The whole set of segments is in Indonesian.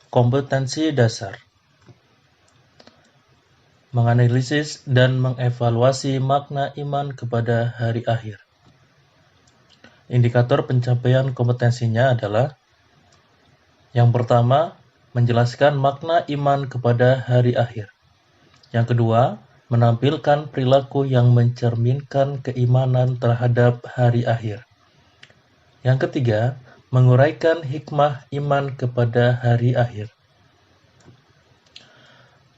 Kompetensi dasar. Menganalisis dan mengevaluasi makna iman kepada hari akhir. Indikator pencapaian kompetensinya adalah: yang pertama, menjelaskan makna iman kepada hari akhir. Yang kedua, menampilkan perilaku yang mencerminkan keimanan terhadap hari akhir. Yang ketiga, menguraikan hikmah iman kepada hari akhir.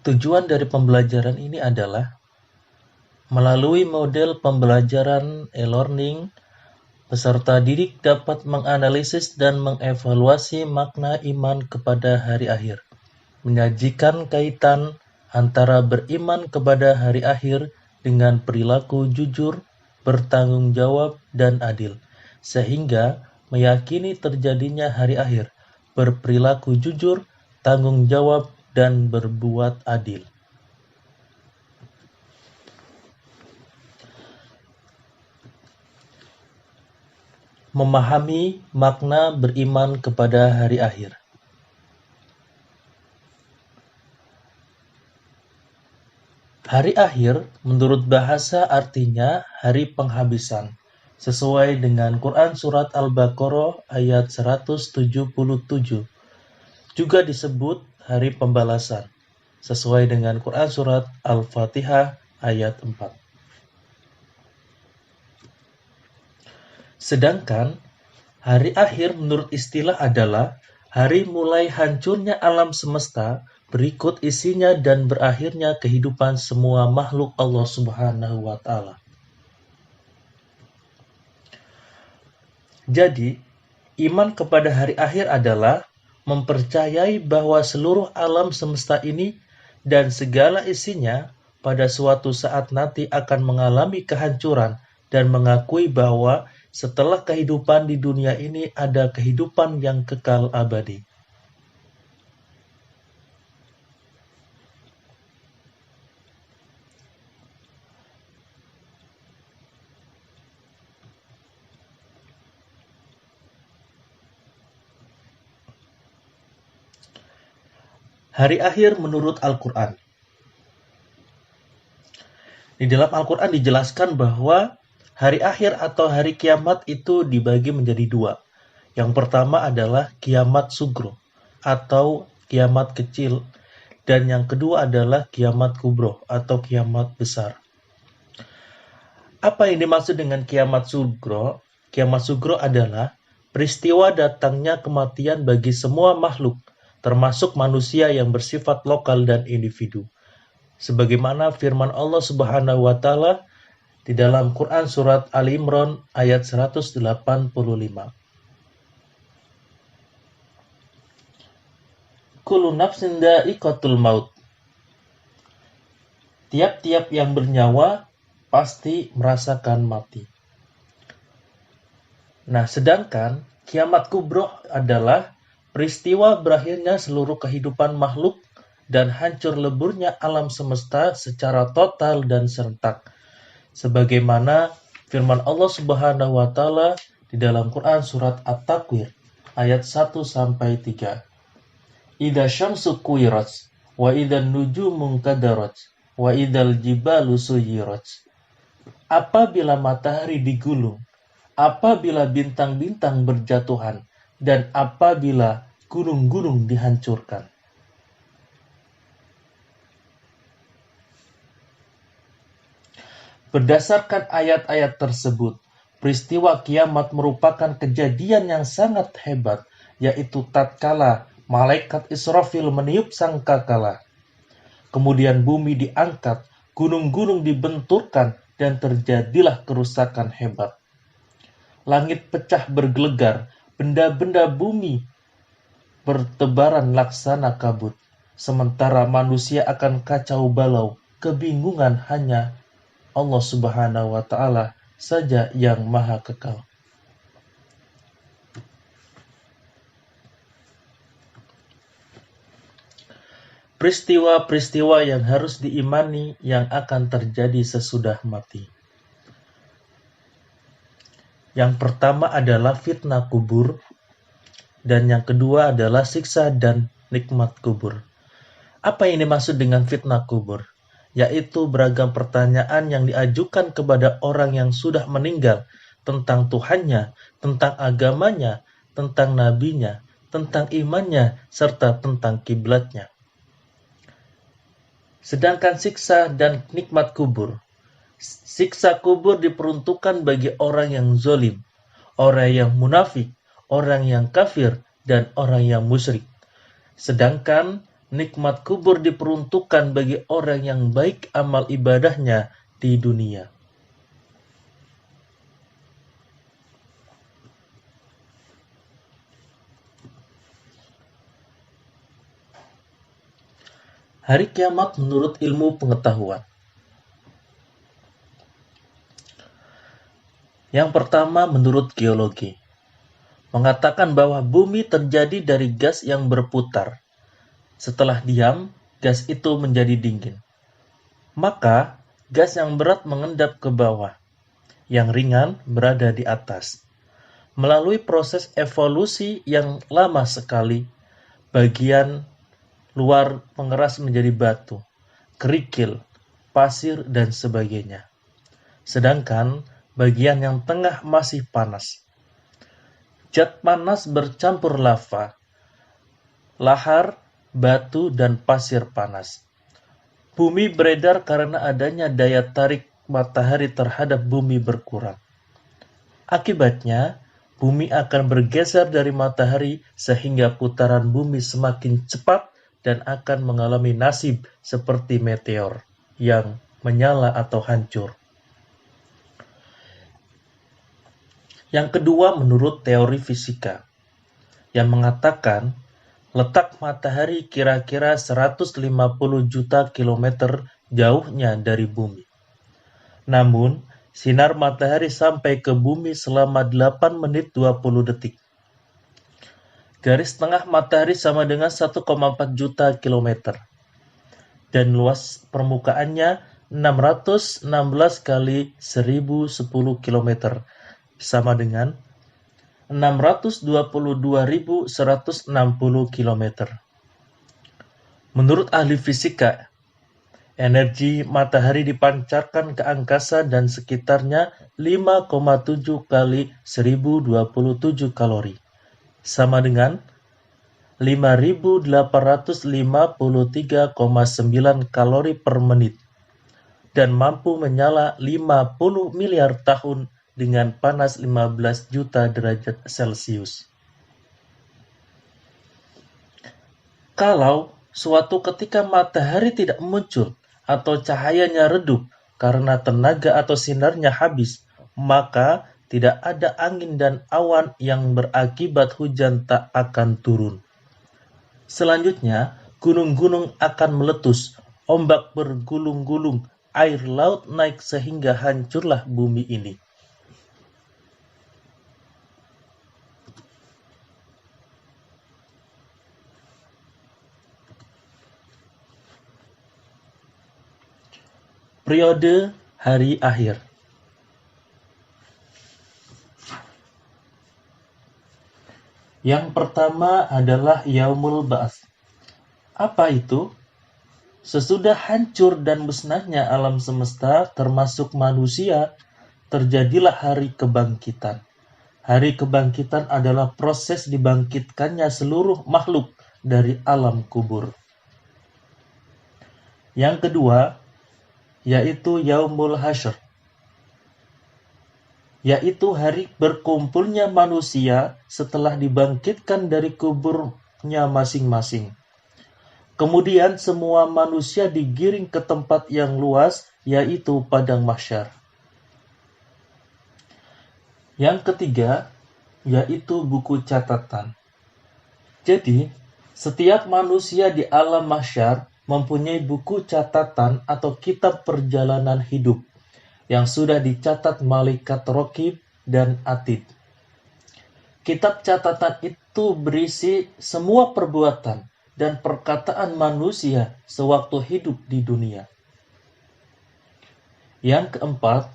Tujuan dari pembelajaran ini adalah melalui model pembelajaran e-learning, peserta didik dapat menganalisis dan mengevaluasi makna iman kepada hari akhir, menyajikan kaitan antara beriman kepada hari akhir dengan perilaku jujur, bertanggung jawab, dan adil, sehingga meyakini terjadinya hari akhir, berperilaku jujur, tanggung jawab, dan berbuat adil. Memahami makna beriman kepada hari akhir. Hari akhir menurut bahasa artinya hari penghabisan, sesuai dengan Quran Surat Al-Baqarah ayat 177. Juga disebut hari pembalasan, sesuai dengan Quran Surat Al-Fatihah ayat 4. Sedangkan hari akhir menurut istilah adalah hari mulai hancurnya alam semesta, berikut isinya dan berakhirnya kehidupan semua makhluk Allah Subhanahu wa Ta'ala. Jadi, iman kepada hari akhir adalah mempercayai bahwa seluruh alam semesta ini dan segala isinya pada suatu saat nanti akan mengalami kehancuran dan mengakui bahwa setelah kehidupan di dunia ini ada kehidupan yang kekal abadi. Hari akhir menurut Al-Quran. Di dalam Al-Quran dijelaskan bahwa hari akhir atau hari kiamat itu dibagi menjadi dua. Yang pertama adalah kiamat sugro atau kiamat kecil, dan yang kedua adalah kiamat kubro atau kiamat besar. Apa yang dimaksud dengan kiamat sugro? Kiamat sugro adalah peristiwa datangnya kematian bagi semua makhluk, termasuk manusia yang bersifat lokal dan individu. Sebagaimana firman Allah Subhanahu wa Ta'ala di dalam Quran Surat Ali Imran ayat 185. Kullu nafsin dha'iqatul maut. Tiap-tiap yang bernyawa pasti merasakan mati. Nah, sedangkan kiamat kubro adalah peristiwa berakhirnya seluruh kehidupan makhluk dan hancur leburnya alam semesta secara total dan serentak. Sebagaimana firman Allah Subhanahu wa Ta'ala di dalam Quran Surat At-Takwir ayat 1-3. Idza syamsu kuwirat wa idzan nujumu kadarat wa idzal jibalu suyirat. Apabila matahari digulung, apabila bintang-bintang berjatuhan, dan apabila gunung-gunung dihancurkan. Berdasarkan ayat-ayat tersebut, peristiwa kiamat merupakan kejadian yang sangat hebat, yaitu tatkala malaikat Israfil meniup sangkakala. Kemudian bumi diangkat, gunung-gunung dibenturkan, dan terjadilah kerusakan hebat. Langit pecah bergelegar, benda-benda bumi bertebaran laksana kabut. Sementara manusia akan kacau balau, kebingungan hanya Allah Subhanahu wa Ta'ala saja yang maha kekal. Peristiwa-peristiwa yang harus diimani yang akan terjadi sesudah mati. Yang pertama adalah fitnah kubur, dan yang kedua adalah siksa dan nikmat kubur. Apa yang dimaksud dengan fitnah kubur? Yaitu beragam pertanyaan yang diajukan kepada orang yang sudah meninggal tentang Tuhannya, tentang agamanya, tentang nabinya, tentang imannya, serta tentang kiblatnya. Sedangkan siksa dan nikmat kubur. Siksa kubur diperuntukkan bagi orang yang zolim, orang yang munafik, orang yang kafir, dan orang yang musyrik. Sedangkan nikmat kubur diperuntukkan bagi orang yang baik amal ibadahnya di dunia. Hari kiamat menurut ilmu pengetahuan. Yang pertama menurut geologi. Mengatakan bahwa bumi terjadi dari gas yang berputar. Setelah diam, gas itu menjadi dingin. Maka, gas yang berat mengendap ke bawah, yang ringan berada di atas. Melalui proses evolusi yang lama sekali, bagian luar mengeras menjadi batu, kerikil, pasir, dan sebagainya. Sedangkan bagian yang tengah masih panas. Zat panas bercampur lava, lahar, batu, dan pasir panas. Bumi beredar karena adanya daya tarik matahari terhadap bumi berkurang. Akibatnya, bumi akan bergeser dari matahari sehingga putaran bumi semakin cepat dan akan mengalami nasib seperti meteor yang menyala atau hancur. Yang kedua menurut teori fisika, yang mengatakan letak matahari kira-kira 150 juta kilometer jauhnya dari bumi. Namun, sinar matahari sampai ke bumi selama 8 menit 20 detik. Garis tengah matahari sama dengan 1,4 juta kilometer. Dan luas permukaannya 616 kali 1010 kilometer, sama dengan 622.160 km. Menurut ahli fisika, energi matahari dipancarkan ke angkasa dan sekitarnya 5,7 kali 1027 kalori, sama dengan 5.853,9 kalori per menit, dan mampu menyala 50 miliar tahun dengan panas 15 juta derajat Celcius. Kalau suatu ketika matahari tidak muncul atau cahayanya redup karena tenaga atau sinarnya habis, maka tidak ada angin dan awan yang berakibat hujan tak akan turun. Selanjutnya, gunung-gunung akan meletus, ombak bergulung-gulung, air laut naik sehingga hancurlah bumi ini. Periode hari akhir. Yang pertama adalah Yaumul Ba'ats. Apa itu? Sesudah hancur dan musnahnya alam semesta termasuk manusia, terjadilah hari kebangkitan. Hari kebangkitan adalah proses dibangkitkannya seluruh makhluk dari alam kubur. Yang kedua, yaitu Yaumul Hasyr, yaitu hari berkumpulnya manusia setelah dibangkitkan dari kuburnya masing-masing. Kemudian semua manusia digiring ke tempat yang luas, yaitu padang mahsyar. Yang ketiga, yaitu buku catatan. Jadi, setiap manusia di alam mahsyar mempunyai buku catatan atau kitab perjalanan hidup yang sudah dicatat malaikat Raqib dan Atid. Kitab catatan itu berisi semua perbuatan dan perkataan manusia sewaktu hidup di dunia. Yang keempat,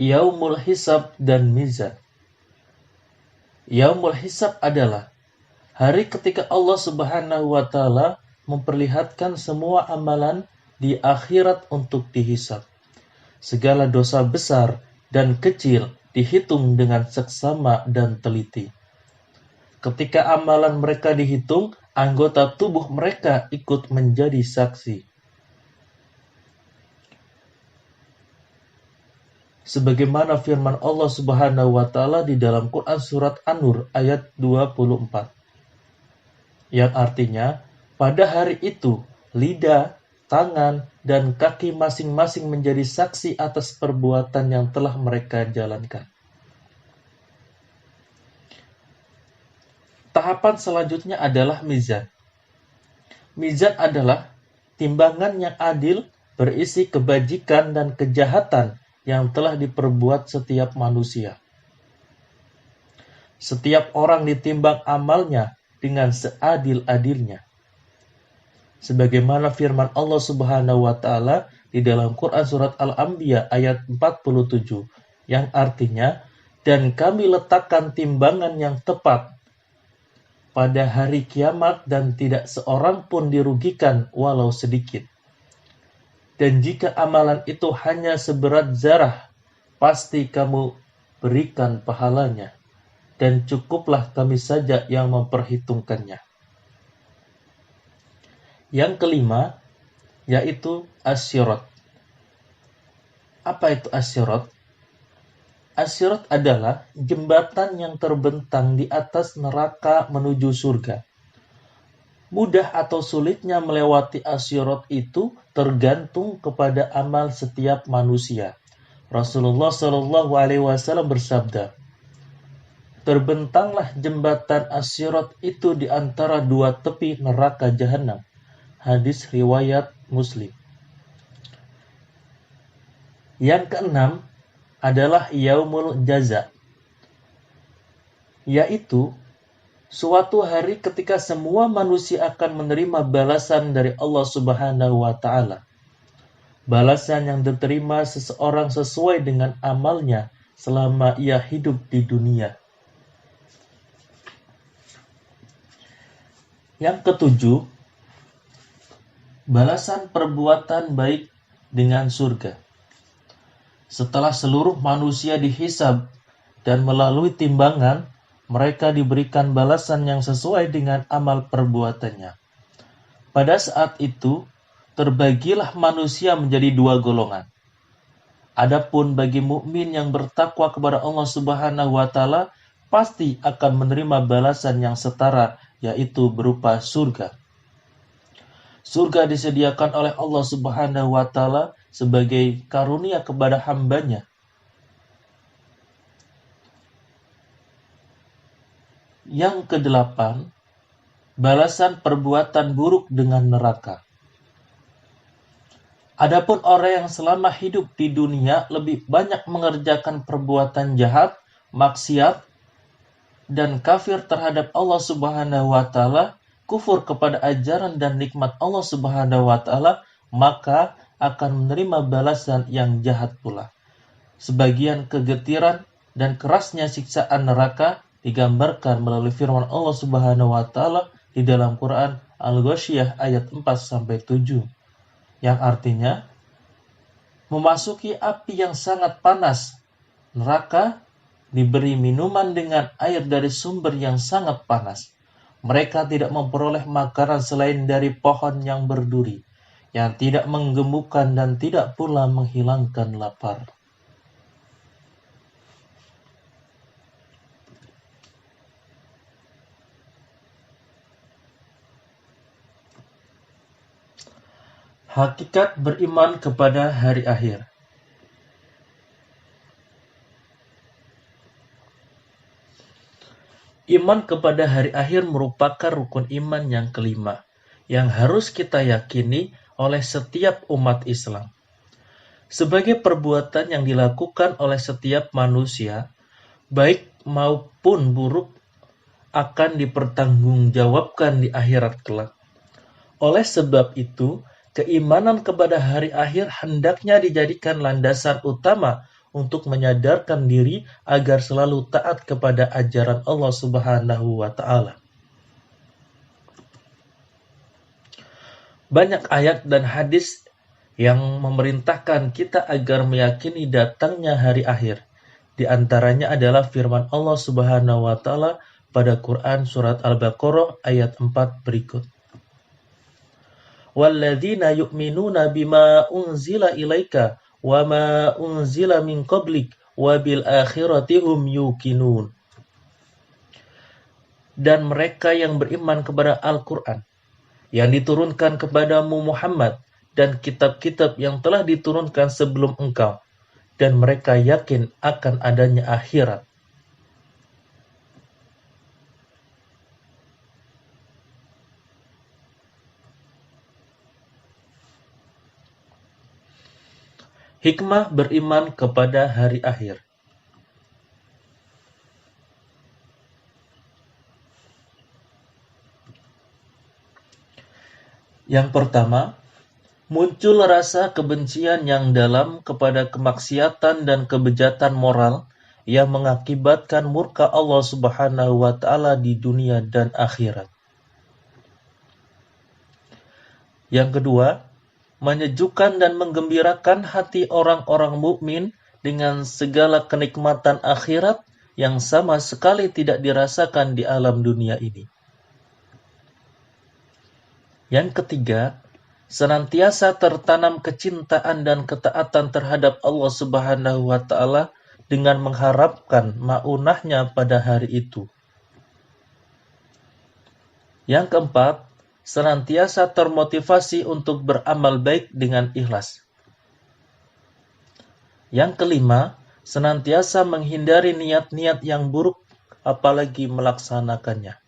Yaumul Hisab dan Mizan. Yaumul Hisab adalah Hari ketika Allah Subhanahu wa taala memperlihatkan semua amalan di akhirat untuk dihisab. Segala dosa besar dan kecil dihitung dengan seksama dan teliti. Ketika amalan mereka dihitung, anggota tubuh mereka ikut menjadi saksi. Sebagaimana firman Allah Subhanahu wa taala di dalam Quran surat An-Nur ayat 24. Yang artinya, pada hari itu lidah, tangan, dan kaki masing-masing menjadi saksi atas perbuatan yang telah mereka jalankan. Tahapan selanjutnya adalah mizan. Mizan adalah timbangan yang adil berisi kebajikan dan kejahatan yang telah diperbuat setiap manusia. Setiap orang ditimbang amalnya dengan seadil-adilnya. Sebagaimana firman Allah Subhanahu wa taala di dalam Quran surat Al-Anbiya ayat 47 yang artinya, dan kami letakkan timbangan yang tepat pada hari kiamat dan tidak seorang pun dirugikan walau sedikit. Dan jika amalan itu hanya seberat zarah, pasti kamu berikan pahalanya, dan cukuplah kami saja yang memperhitungkannya. Yang kelima, yaitu as-sirat. Apa itu as-sirat? As-sirat adalah jembatan yang terbentang di atas neraka menuju surga. Mudah atau sulitnya melewati as-sirat itu tergantung kepada amal setiap manusia. Rasulullah SAW bersabda, terbentanglah jembatan as-sirat itu di antara dua tepi neraka jahanam. Hadis riwayat Muslim. Yang keenam adalah yaumul jaza, yaitu suatu hari ketika semua manusia akan menerima balasan dari Allah Subhanahu wa taala. Balasan yang diterima seseorang sesuai dengan amalnya selama ia hidup di dunia. Yang ketujuh, balasan perbuatan baik dengan surga. Setelah seluruh manusia dihisab dan melalui timbangan, mereka diberikan balasan yang sesuai dengan amal perbuatannya. Pada saat itu, terbagilah manusia menjadi dua golongan. Adapun bagi mukmin yang bertakwa kepada Allah Subhanahu wa taala, pasti akan menerima balasan yang setara, yaitu berupa surga. Surga disediakan oleh Allah Subhanahu wa taala sebagai karunia kepada hambanya. Yang kedelapan, balasan perbuatan buruk dengan neraka. Adapun orang yang selama hidup di dunia lebih banyak mengerjakan perbuatan jahat, maksiat, dan kafir terhadap Allah Subhanahu wa taala, kufur kepada ajaran dan nikmat Allah Subhanahu wa taala, maka akan menerima balasan yang jahat pula. Sebagian kegetiran dan kerasnya siksaan neraka digambarkan melalui firman Allah Subhanahu wa taala di dalam Quran Al-Ghasyiyah ayat 4-7, yang artinya memasuki api yang sangat panas. Neraka diberi minuman dengan air dari sumber yang sangat panas. Mereka tidak memperoleh makanan selain dari pohon yang berduri, yang tidak menggemukkan dan tidak pula menghilangkan lapar. Hakikat beriman kepada hari akhir. Iman kepada hari akhir merupakan rukun iman yang kelima, yang harus kita yakini oleh setiap umat Islam. Sebagai perbuatan yang dilakukan oleh setiap manusia, baik maupun buruk, akan dipertanggungjawabkan di akhirat kelak. Oleh sebab itu, keimanan kepada hari akhir hendaknya dijadikan landasan utama untuk menyadarkan diri agar selalu taat kepada ajaran Allah Subhanahu wa taala. Banyak ayat dan hadis yang memerintahkan kita agar meyakini datangnya hari akhir. Di antaranya adalah firman Allah Subhanahu wa taala pada Quran surat Al-Baqarah ayat 4 berikut. Walladzina yu'minuna bima unzila ilaika wa ma unzila min qablik wa bil akhirati hum yuqinun. Dan mereka yang beriman kepada Al-Quran yang diturunkan kepadamu Muhammad dan kitab-kitab yang telah diturunkan sebelum engkau, dan mereka yakin akan adanya akhirat. Hikmah beriman kepada hari akhir. Yang pertama, muncul rasa kebencian yang dalam kepada kemaksiatan dan kebejatan moral yang mengakibatkan murka Allah Subhanahu wa taala di dunia dan akhirat. Yang kedua, menyejukkan dan menggembirakan hati orang-orang mukmin dengan segala kenikmatan akhirat yang sama sekali tidak dirasakan di alam dunia ini. Yang ketiga, senantiasa tertanam kecintaan dan ketaatan terhadap Allah Subhanahu wa taala dengan mengharapkan maunahnya pada hari itu. Yang keempat, senantiasa termotivasi untuk beramal baik dengan ikhlas. Yang kelima, senantiasa menghindari niat-niat yang buruk apalagi melaksanakannya.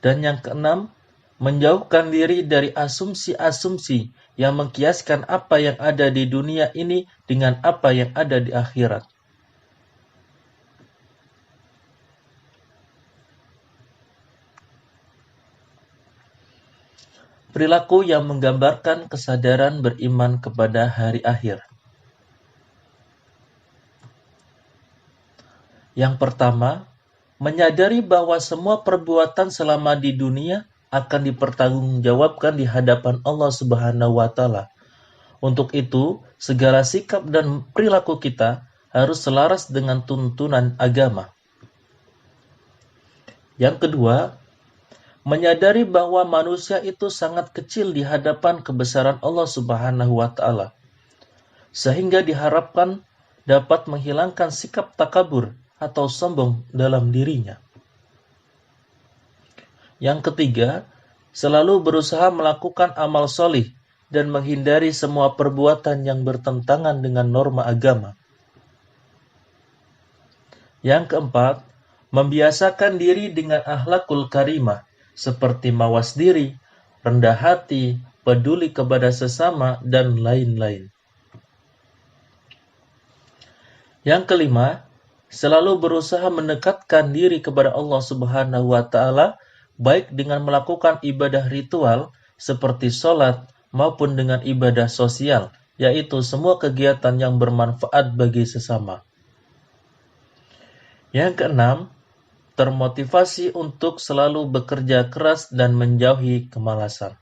Dan yang keenam, menjauhkan diri dari asumsi-asumsi yang mengkiaskan apa yang ada di dunia ini dengan apa yang ada di akhirat. Perilaku yang menggambarkan kesadaran beriman kepada hari akhir. Yang pertama, menyadari bahwa semua perbuatan selama di dunia akan dipertanggungjawabkan di hadapan Allah Subhanahu wa taala. Untuk itu, segala sikap dan perilaku kita harus selaras dengan tuntunan agama. Yang kedua, menyadari bahwa manusia itu sangat kecil di hadapan kebesaran Allah Subhanahu wa taala, sehingga diharapkan dapat menghilangkan sikap takabur atau sombong dalam dirinya. Yang ketiga, selalu berusaha melakukan amal solih dan menghindari semua perbuatan yang bertentangan dengan norma agama. Yang keempat, membiasakan diri dengan akhlakul karimah, seperti mawas diri, rendah hati, peduli kepada sesama, dan lain-lain. Yang kelima, selalu berusaha mendekatkan diri kepada Allah Subhanahu wa taala baik dengan melakukan ibadah ritual seperti sholat maupun dengan ibadah sosial, yaitu semua kegiatan yang bermanfaat bagi sesama. Yang keenam, termotivasi untuk selalu bekerja keras dan menjauhi kemalasan.